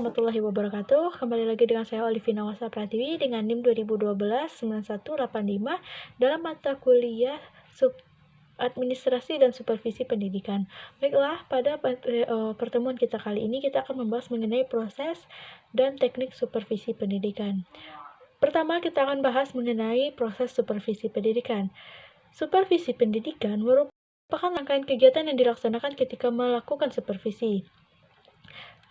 warahmatullahi wabarakatuh. Kembali lagi dengan saya Olivina Wasa Pratiwi dengan NIM 2012-9185 dalam mata kuliah Administrasi dan Supervisi Pendidikan. Baiklah, pada pertemuan kita kali ini kita akan membahas mengenai proses dan teknik supervisi pendidikan. Pertama, kita akan bahas mengenai proses supervisi pendidikan. Supervisi pendidikan merupakan rangkaian kegiatan yang dilaksanakan ketika melakukan supervisi.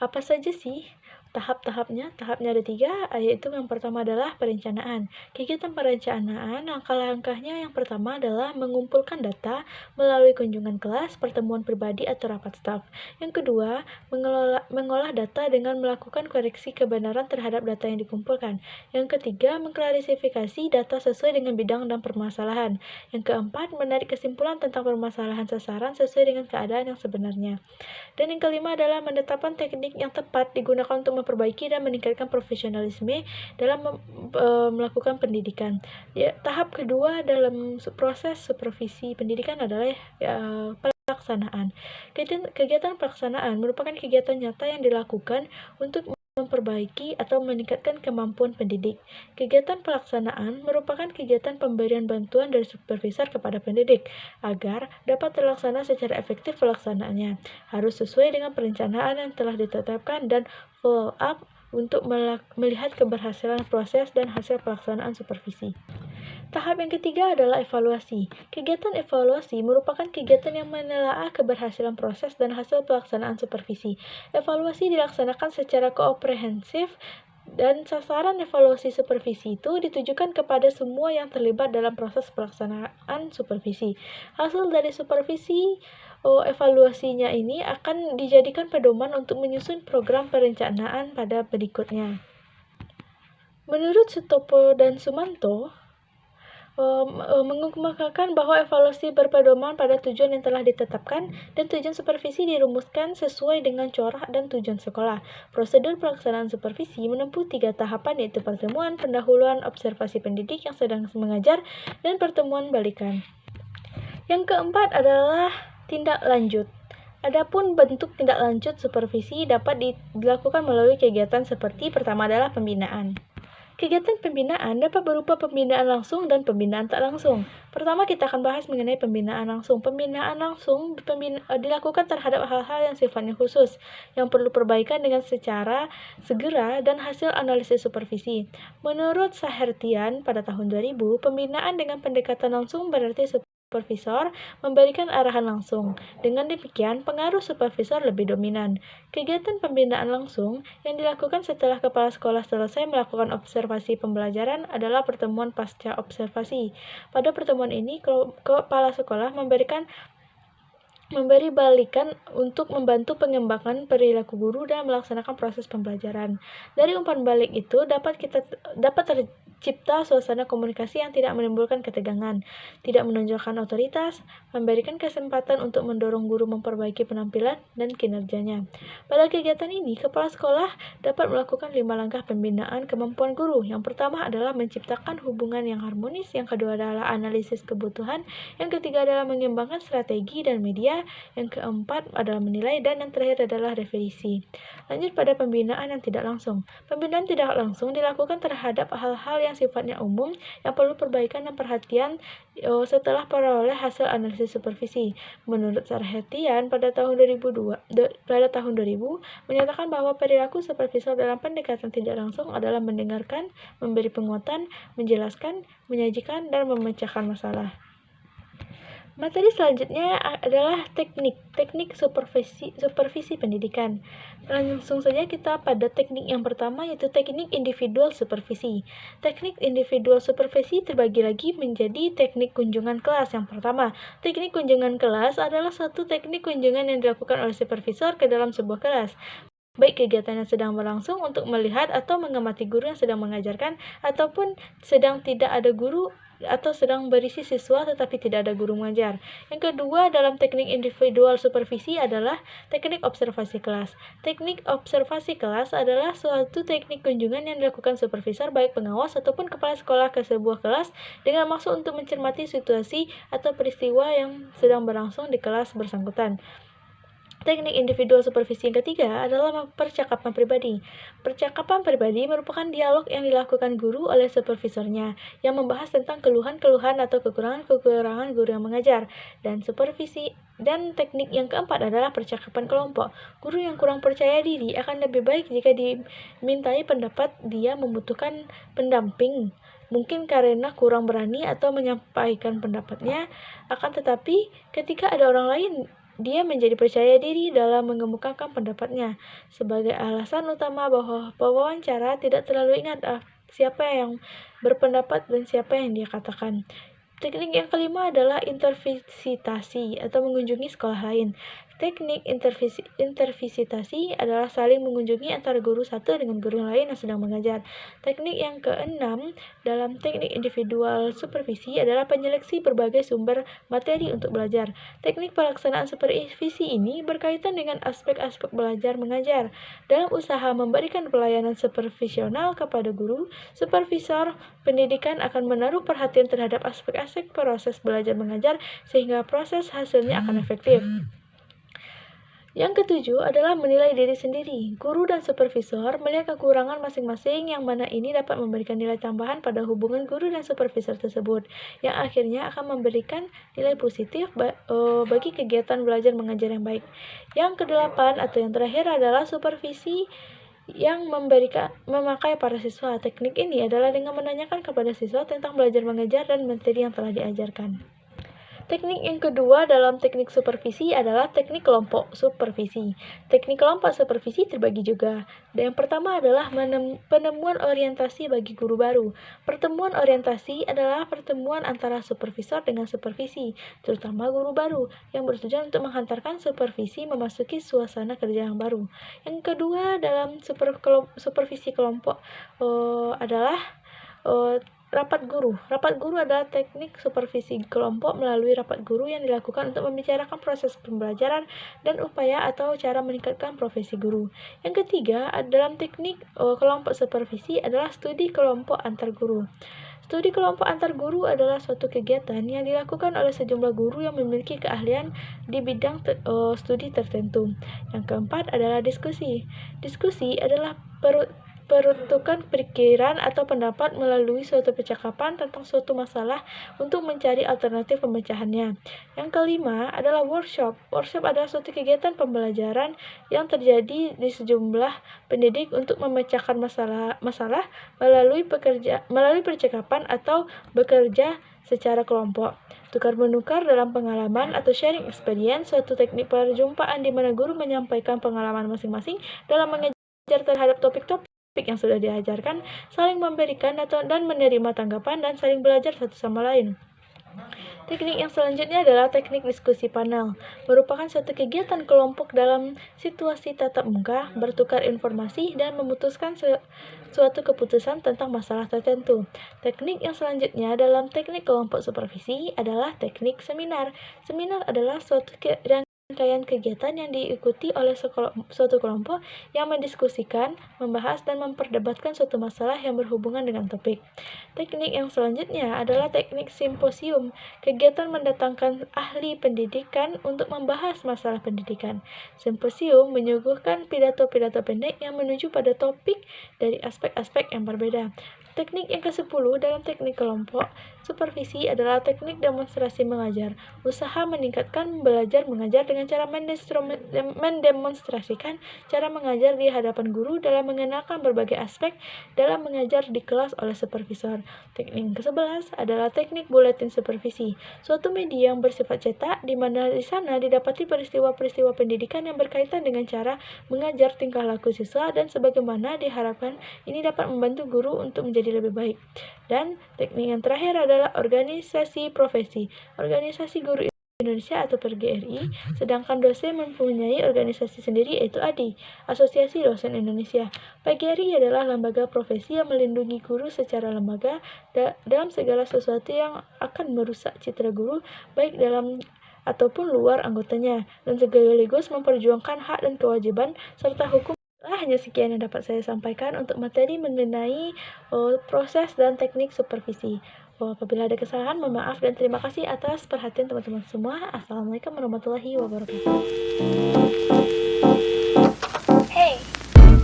Apa saja sih tahap-tahapnya? Tahapnya ada 3, yaitu yang pertama adalah perencanaan. Kegiatan perencanaan, langkah-langkahnya yang pertama adalah mengumpulkan data melalui kunjungan kelas, pertemuan pribadi, atau rapat staf. Yang kedua, mengolah data dengan melakukan koreksi kebenaran terhadap data yang dikumpulkan. Yang ketiga, mengklasifikasi data sesuai dengan bidang dan permasalahan. Yang keempat, menarik kesimpulan tentang permasalahan sasaran sesuai dengan keadaan yang sebenarnya. Dan yang kelima adalah menetapkan teknik yang tepat digunakan untuk memperbaiki dan meningkatkan profesionalisme dalam melakukan pendidikan. Tahap kedua dalam proses supervisi pendidikan adalah pelaksanaan. Kegiatan pelaksanaan merupakan kegiatan nyata yang dilakukan untuk memperbaiki atau meningkatkan kemampuan pendidik. Kegiatan pelaksanaan merupakan kegiatan pemberian bantuan dari supervisor kepada pendidik agar dapat terlaksana secara efektif pelaksanaannya. Harus sesuai dengan perencanaan yang telah ditetapkan dan follow up untuk melihat keberhasilan proses dan hasil pelaksanaan supervisi. Tahap yang ketiga adalah evaluasi. Kegiatan evaluasi merupakan kegiatan yang menelaah keberhasilan proses dan hasil pelaksanaan supervisi. Evaluasi dilaksanakan secara komprehensif dan sasaran evaluasi supervisi itu ditujukan kepada semua yang terlibat dalam proses pelaksanaan supervisi. Hasil dari supervisi evaluasinya ini akan dijadikan pedoman untuk menyusun program perencanaan pada berikutnya. Menurut Sutopo dan Sumanto, mengemukakan bahwa evaluasi berpedoman pada tujuan yang telah ditetapkan dan tujuan supervisi dirumuskan sesuai dengan corak dan tujuan sekolah. Prosedur pelaksanaan supervisi menempuh 3 tahapan, yaitu pertemuan, pendahuluan, observasi pendidik yang sedang mengajar, dan pertemuan balikan. Yang keempat adalah tindak lanjut. Adapun bentuk tindak lanjut supervisi dapat dilakukan melalui kegiatan seperti pertama adalah pembinaan. Kegiatan pembinaan dapat berupa pembinaan langsung dan pembinaan tak langsung. Pertama, kita akan bahas mengenai pembinaan langsung. Pembinaan langsung dilakukan terhadap hal-hal yang sifatnya khusus, yang perlu perbaikan dengan secara segera dan hasil analisis supervisi. Menurut Sahertian pada tahun 2000, pembinaan dengan pendekatan langsung berarti supervisor memberikan arahan langsung. Dengan demikian, pengaruh supervisor lebih dominan. Kegiatan pembinaan langsung yang dilakukan setelah kepala sekolah selesai melakukan observasi pembelajaran adalah pertemuan pasca observasi. Pada pertemuan ini, kepala sekolah memberi balikan untuk membantu pengembangan perilaku guru dan melaksanakan proses pembelajaran. Dari umpan balik itu dapat tercipta suasana komunikasi yang tidak menimbulkan ketegangan, tidak menonjolkan otoritas, memberikan kesempatan untuk mendorong guru memperbaiki penampilan dan kinerjanya. Pada kegiatan ini, kepala sekolah dapat melakukan 5 langkah pembinaan kemampuan guru. Yang pertama adalah menciptakan hubungan yang harmonis, yang kedua adalah analisis kebutuhan, yang ketiga adalah mengembangkan strategi dan media, yang keempat adalah menilai, dan yang terakhir adalah revisi. Lanjut pada pembinaan yang tidak langsung. Pembinaan tidak langsung dilakukan terhadap hal-hal yang sifatnya umum yang perlu perbaikan dan perhatian setelah peroleh hasil analisis supervisi. Menurut Sahertian pada tahun 2000 menyatakan bahwa perilaku supervisor dalam pendekatan tidak langsung adalah mendengarkan, memberi penguatan, menjelaskan, menyajikan, dan memecahkan masalah. Materi selanjutnya adalah teknik supervisi pendidikan. Langsung saja kita pada teknik yang pertama, yaitu teknik individual supervisi. Teknik individual supervisi terbagi lagi menjadi teknik kunjungan kelas. Yang pertama, teknik kunjungan kelas adalah suatu teknik kunjungan yang dilakukan oleh supervisor ke dalam sebuah kelas, baik kegiatan yang sedang berlangsung untuk melihat atau mengamati guru yang sedang mengajarkan, ataupun sedang tidak ada guru atau sedang berisi siswa tetapi tidak ada guru mengajar. Yang kedua dalam teknik individual supervisi adalah teknik observasi kelas. Teknik observasi kelas adalah suatu teknik kunjungan yang dilakukan supervisor baik pengawas ataupun kepala sekolah ke sebuah kelas dengan maksud untuk mencermati situasi atau peristiwa yang sedang berlangsung di kelas bersangkutan. Teknik individual supervisi yang ketiga adalah percakapan pribadi. Percakapan pribadi merupakan dialog yang dilakukan guru oleh supervisornya, yang membahas tentang keluhan-keluhan atau kekurangan-kekurangan guru yang mengajar. Dan teknik yang keempat adalah percakapan kelompok. Guru yang kurang percaya diri akan lebih baik jika dimintai pendapat dia membutuhkan pendamping. Mungkin karena kurang berani atau menyampaikan pendapatnya, akan tetapi ketika ada orang lain, dia menjadi percaya diri dalam mengemukakan pendapatnya. Sebagai alasan utama bahwa pewawancara tidak terlalu ingat siapa yang berpendapat dan siapa yang dia katakan. Teknik yang kelima adalah intervisitasi atau mengunjungi sekolah lain. Teknik intervisitasi adalah saling mengunjungi antara guru satu dengan guru lain yang sedang mengajar. Teknik yang keenam dalam teknik individual supervisi adalah penyeleksi berbagai sumber materi untuk belajar. Teknik pelaksanaan supervisi ini berkaitan dengan aspek-aspek belajar mengajar. Dalam usaha memberikan pelayanan supervisional kepada guru, supervisor pendidikan akan menaruh perhatian terhadap aspek-aspek proses belajar mengajar sehingga proses hasilnya akan efektif. Yang ketujuh adalah menilai diri sendiri. Guru dan supervisor melihat kekurangan masing-masing yang mana ini dapat memberikan nilai tambahan pada hubungan guru dan supervisor tersebut, yang akhirnya akan memberikan nilai positif bagi kegiatan belajar mengajar yang baik. Yang kedelapan atau yang terakhir adalah supervisi yang memakai para siswa. Teknik ini adalah dengan menanyakan kepada siswa tentang belajar mengajar dan materi yang telah diajarkan. Teknik yang kedua dalam teknik supervisi adalah teknik kelompok supervisi. Teknik kelompok supervisi terbagi juga. Dan yang pertama adalah penemuan orientasi bagi guru baru. Pertemuan orientasi adalah pertemuan antara supervisor dengan supervisi, terutama guru baru, yang bertujuan untuk menghantarkan supervisi memasuki suasana kerja yang baru. Yang kedua dalam supervisi kelompok adalah rapat guru. Rapat guru adalah teknik supervisi kelompok melalui rapat guru yang dilakukan untuk membicarakan proses pembelajaran dan upaya atau cara meningkatkan profesi guru. Yang ketiga, dalam teknik kelompok supervisi adalah studi kelompok antar guru. Studi kelompok antar guru adalah suatu kegiatan yang dilakukan oleh sejumlah guru yang memiliki keahlian di bidang studi tertentu. Yang keempat adalah diskusi. Diskusi adalah peruntukan pikiran atau pendapat melalui suatu percakapan tentang suatu masalah untuk mencari alternatif pemecahannya. Yang kelima adalah workshop. Workshop adalah suatu kegiatan pembelajaran yang terjadi di sejumlah pendidik untuk memecahkan masalah melalui percakapan atau bekerja secara kelompok. Tukar-menukar dalam pengalaman atau sharing experience, suatu teknik perjumpaan di mana guru menyampaikan pengalaman masing-masing dalam mengajar terhadap topik-topik yang sudah diajarkan, saling memberikan dan menerima tanggapan, dan saling belajar satu sama lain. Teknik yang selanjutnya adalah teknik diskusi panel. Merupakan suatu kegiatan kelompok dalam situasi tatap muka, bertukar informasi, dan memutuskan suatu keputusan tentang masalah tertentu. Teknik yang selanjutnya dalam teknik kelompok supervisi adalah teknik seminar. Seminar adalah suatu rangkaian kegiatan yang diikuti oleh suatu kelompok yang mendiskusikan, membahas, dan memperdebatkan suatu masalah yang berhubungan dengan topik. Teknik yang selanjutnya adalah teknik simposium. Kegiatan mendatangkan ahli pendidikan untuk membahas masalah pendidikan. Simposium menyuguhkan pidato-pidato pendek yang menuju pada topik dari aspek-aspek yang berbeda. Teknik yang ke-10 dalam teknik kelompok supervisi adalah teknik demonstrasi mengajar. Usaha meningkatkan belajar mengajar dengan cara mendemonstrasikan cara mengajar di hadapan guru dalam mengenalkan berbagai aspek dalam mengajar di kelas oleh supervisor. Teknik ke-11 adalah teknik buletin supervisi, suatu media yang bersifat cetak di mana di sana didapati peristiwa-peristiwa pendidikan yang berkaitan dengan cara mengajar, tingkah laku siswa, dan sebagaimana diharapkan ini dapat membantu guru untuk menjadi lebih baik. Dan teknik yang terakhir adalah organisasi profesi. Organisasi Guru Indonesia atau PGRI, sedangkan dosen mempunyai organisasi sendiri yaitu ADI, Asosiasi Dosen Indonesia. PGRI adalah lembaga profesi yang melindungi guru secara lembaga dalam segala sesuatu yang akan merusak citra guru baik dalam ataupun luar anggotanya, dan sekaligus memperjuangkan hak dan kewajiban serta hukum. Hanya sekian yang dapat saya sampaikan untuk materi mengenai proses dan teknik supervisi. Apabila ada kesalahan, mohon maaf dan terima kasih atas perhatian teman-teman semua. Assalamualaikum warahmatullahi wabarakatuh.